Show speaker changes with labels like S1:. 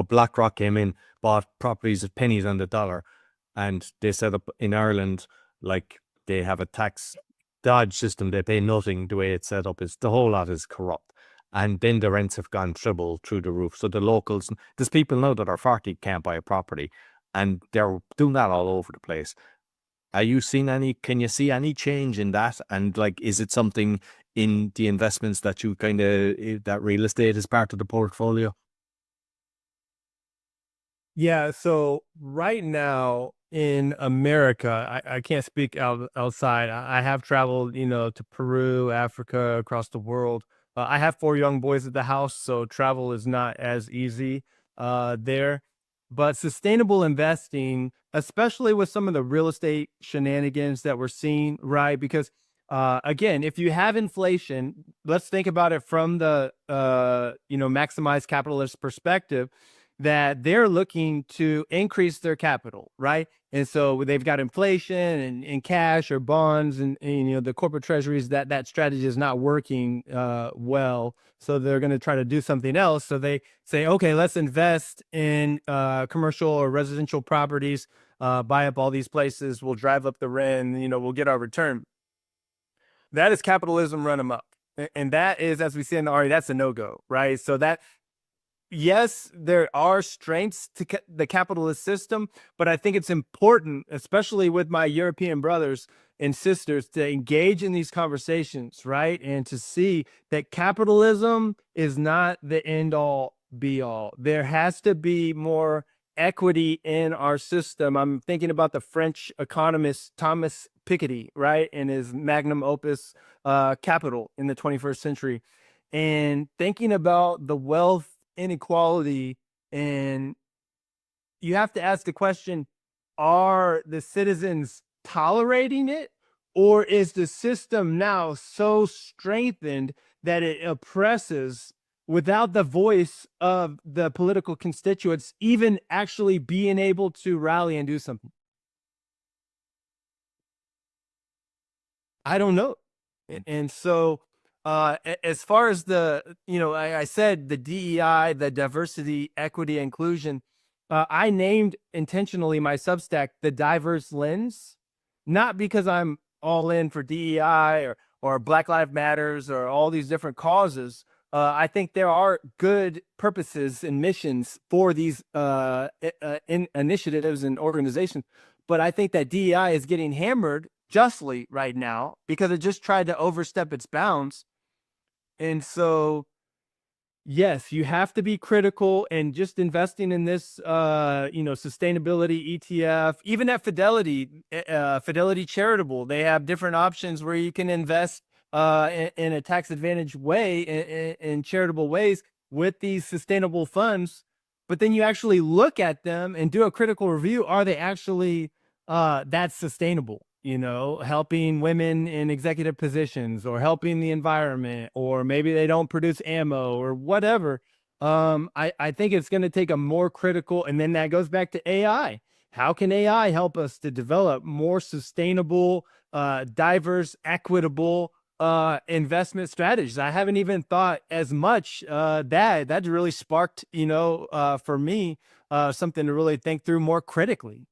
S1: But BlackRock came in, bought properties at pennies on the dollar, and they set up in Ireland, like they have a tax dodge system. They pay nothing. The way it's set up is the whole lot is corrupt. And then the rents have gone triple through the roof. So the locals, there's people now that are 40 can't buy a property, and they're doing that all over the place. Are you seeing any, can you see any change in that? And like, is it something in the investments that you kind of, that real estate is part of the portfolio?
S2: Yeah, so right now in America, I can't speak outside. I have traveled, to Peru, Africa, across the world. I have four young boys at the house, so travel is not as easy there. But sustainable investing, especially with some of the real estate shenanigans that we're seeing, right? Because again, if you have inflation, let's think about it from the maximize capitalist perspective, that they're looking to increase their capital, right? And so they've got inflation and cash or bonds and the corporate treasuries, that strategy is not working well. So they're going to try to do something else. So they say, okay, let's invest in commercial or residential properties, buy up all these places, we'll drive up the rent, we'll get our return. That is capitalism run amok. And that is, as we see in the RE, that's a no-go, right? So that, yes, there are strengths to the capitalist system, but I think it's important, especially with my European brothers and sisters, to engage in these conversations, right? And to see that capitalism is not the end all be all. There has to be more equity in our system. I'm thinking about the French economist Thomas Piketty, right? And his magnum opus, Capital in the 21st century. And thinking about the wealth inequality, and you have to ask the question, are the citizens tolerating it, or is the system now so strengthened that it oppresses without the voice of the political constituents even actually being able to rally and do something? I don't know. And so, as far as I said the DEI, the diversity, equity, inclusion, I named intentionally my Substack the Diverse Lens, not because I'm all in for DEI or Black Lives Matters or all these different causes. I think there are good purposes and missions for these initiatives and organizations, but I think that DEI is getting hammered justly right now because it just tried to overstep its bounds. And so, yes, you have to be critical, and just investing in this, sustainability ETF, even at Fidelity Charitable, they have different options where you can invest in a tax advantage way, in charitable ways, with these sustainable funds. But then you actually look at them and do a critical review. Are they actually that sustainable? Helping women in executive positions, or helping the environment, or maybe they don't produce ammo or whatever. I think it's going to take a more critical, and then that goes back to AI. How can AI help us to develop more sustainable, diverse, equitable investment strategies? I haven't even thought as much that really sparked, for me, something to really think through more critically.